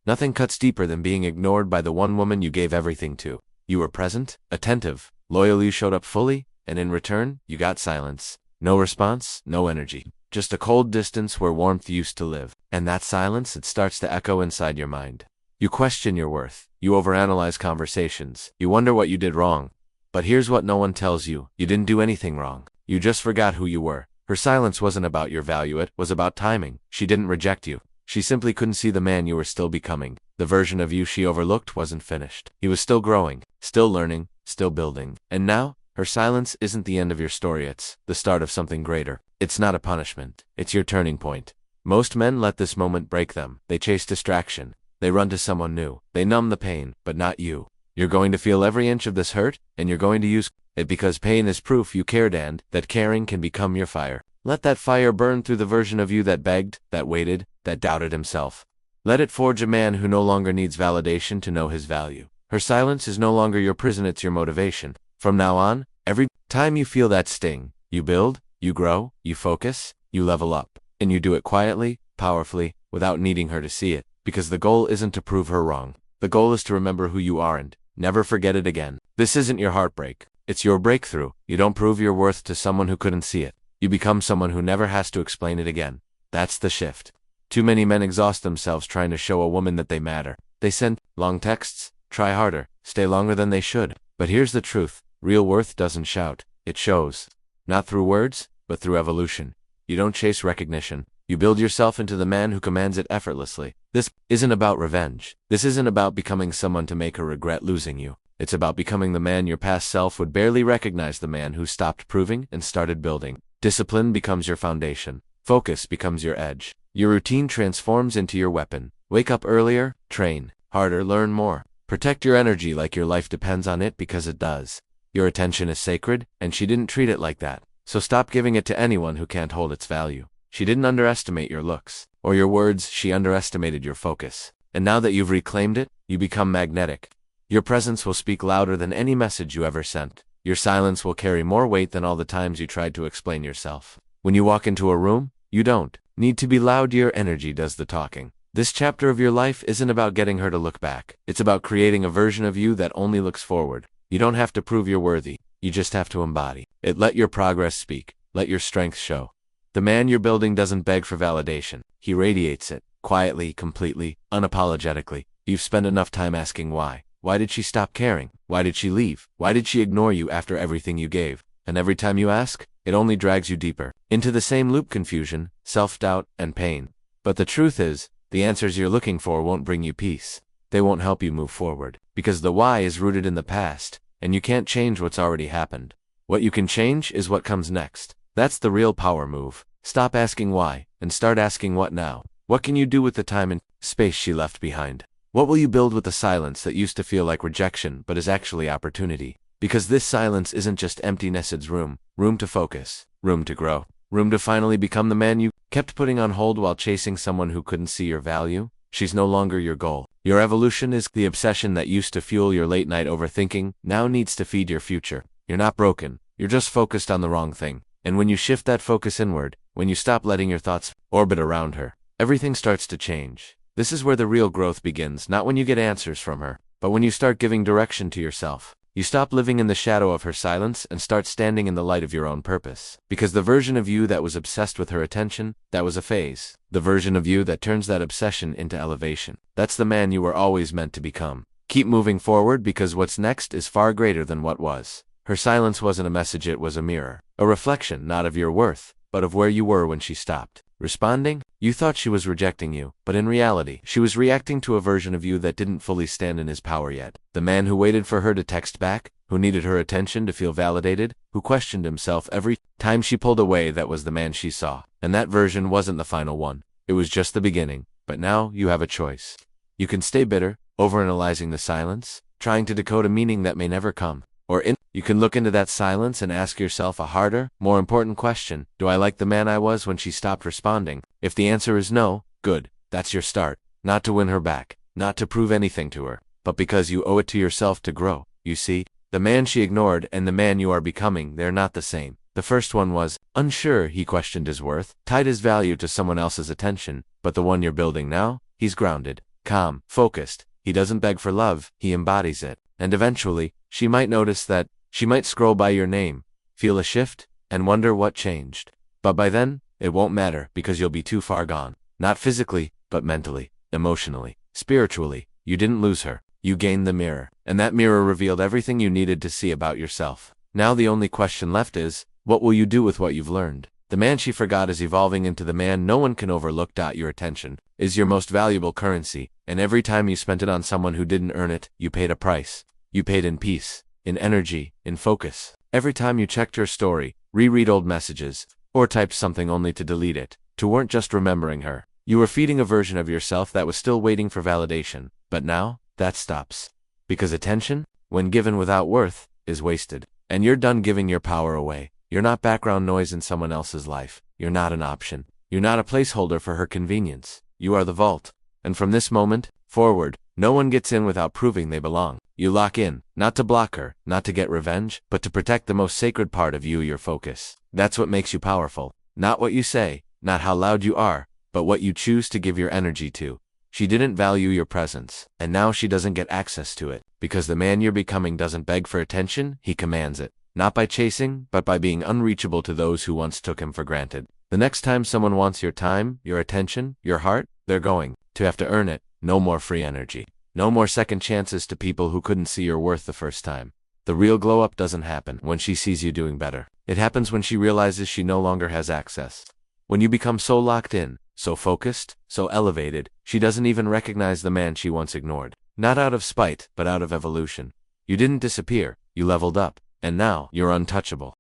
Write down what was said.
Nothing cuts deeper than being ignored by the one woman you gave everything to. You were present, attentive, loyal, you showed up fully, and in return, you got silence. No response, no energy. Just a cold distance where warmth used to live. And that silence, it starts to echo inside your mind. You question your worth. You overanalyze conversations. You wonder what you did wrong. But here's what no one tells you. You didn't do anything wrong. You just forgot who you were. Her silence wasn't about your value, it was about timing. She didn't reject you. She simply couldn't see the man you were still becoming. The version of you she overlooked wasn't finished. He was still growing, still learning, still building. And now, her silence isn't the end of your story, it's the start of something greater. It's not a punishment. It's your turning point. Most men let this moment break them. They chase distraction. They run to someone new. They numb the pain, but not you. You're going to feel every inch of this hurt, and you're going to use it because pain is proof you cared and that caring can become your fire. Let that fire burn through the version of you that begged, that waited, that doubted himself. Let it forge a man who no longer needs validation to know his value. Her silence is no longer your prison, it's your motivation. From now on, every time you feel that sting, you build, you grow, you focus, you level up. And you do it quietly, powerfully, without needing her to see it. Because the goal isn't to prove her wrong. The goal is to remember who you are and never forget it again. This isn't your heartbreak. It's your breakthrough. You don't prove your worth to someone who couldn't see it. You become someone who never has to explain it again. That's the shift. Too many men exhaust themselves trying to show a woman that they matter. They send long texts, try harder, stay longer than they should. But here's the truth. Real worth doesn't shout. It shows. Not through words, but through evolution. You don't chase recognition. You build yourself into the man who commands it effortlessly. This isn't about revenge. This isn't about becoming someone to make her regret losing you. It's about becoming the man your past self would barely recognize, the man who stopped proving and started building. Discipline becomes your foundation. Focus becomes your edge. Your routine transforms into your weapon. Wake up earlier, train harder, learn more. Protect your energy like your life depends on it, because it does. Your attention is sacred, and she didn't treat it like that. So stop giving it to anyone who can't hold its value. She didn't underestimate your looks or your words, she underestimated your focus. And now that you've reclaimed it, you become magnetic. Your presence will speak louder than any message you ever sent. Your silence will carry more weight than all the times you tried to explain yourself. When you walk into a room, you don't need to be loud, your energy does the talking. This chapter of your life isn't about getting her to look back. It's about creating a version of you that only looks forward. You don't have to prove you're worthy. You just have to embody it. Let your progress speak. Let your strength show. The man you're building doesn't beg for validation. He radiates it, quietly, completely, unapologetically. You've spent enough time asking why. Why did she stop caring? Why did she leave? Why did she ignore you after everything you gave? And every time you ask, it only drags you deeper into the same loop: confusion, self-doubt, and pain. But the truth is, the answers you're looking for won't bring you peace. They won't help you move forward, because the why is rooted in the past, and you can't change what's already happened. What you can change is what comes next. That's the real power move. Stop asking why, and start asking what now. What can you do with the time and space she left behind? What will you build with the silence that used to feel like rejection but is actually opportunity? Because this silence isn't just emptiness, it's room to focus, room to grow, room to finally become the man you kept putting on hold while chasing someone who couldn't see your value. She's no longer your goal. Your evolution is the obsession that used to fuel your late night overthinking, now needs to feed your future. You're not broken, you're just focused on the wrong thing. And when you shift that focus inward, when you stop letting your thoughts orbit around her, everything starts to change. This is where the real growth begins, not when you get answers from her, but when you start giving direction to yourself. You stop living in the shadow of her silence and start standing in the light of your own purpose. Because the version of you that was obsessed with her attention, that was a phase. The version of you that turns that obsession into elevation, that's the man you were always meant to become. Keep moving forward, because what's next is far greater than what was. Her silence wasn't a message, it was a mirror. A reflection, not of your worth, but of where you were when she stopped responding. You thought she was rejecting you, but in reality, she was reacting to a version of you that didn't fully stand in his power yet. The man who waited for her to text back, who needed her attention to feel validated, who questioned himself every time she pulled away, that was the man she saw. And that version wasn't the final one. It was just the beginning. But now you have a choice. You can stay bitter, overanalyzing the silence, trying to decode a meaning that may never come. Or you can look into that silence and ask yourself a harder, more important question. Do I like the man I was when she stopped responding? If the answer is no, good. That's your start. Not to win her back, not to prove anything to her, but because you owe it to yourself to grow. You see, the man she ignored and the man you are becoming, they're not the same. The first one was unsure, he questioned his worth, tied his value to someone else's attention. But the one you're building now, he's grounded, calm, focused. He doesn't beg for love, he embodies it. And eventually, she might notice that. She might scroll by your name, feel a shift, and wonder what changed. But by then, it won't matter because you'll be too far gone. Not physically, but mentally, emotionally, spiritually. You didn't lose her. You gained the mirror. And that mirror revealed everything you needed to see about yourself. Now the only question left is, what will you do with what you've learned? The man she forgot is evolving into the man no one can overlook. Your attention is your most valuable currency, and every time you spent it on someone who didn't earn it, you paid a price. You paid in peace, in energy, in focus. Every time you checked your story, reread old messages, or typed something only to delete it, you weren't just remembering her. You were feeding a version of yourself that was still waiting for validation. But now, that stops. Because attention, when given without worth, is wasted. And you're done giving your power away. You're not background noise in someone else's life. You're not an option. You're not a placeholder for her convenience. You are the vault. And from this moment forward, no one gets in without proving they belong. You lock in, not to block her, not to get revenge, but to protect the most sacred part of you, your focus. That's what makes you powerful. Not what you say, not how loud you are, but what you choose to give your energy to. She didn't value your presence, and now she doesn't get access to it. Because the man you're becoming doesn't beg for attention, he commands it. Not by chasing, but by being unreachable to those who once took him for granted. The next time someone wants your time, your attention, your heart, they're going to have to earn it. No more free energy. No more second chances to people who couldn't see your worth the first time. The real glow-up doesn't happen when she sees you doing better. It happens when she realizes she no longer has access. When you become so locked in, so focused, so elevated, she doesn't even recognize the man she once ignored. Not out of spite, but out of evolution. You didn't disappear, you leveled up. And now, you're untouchable.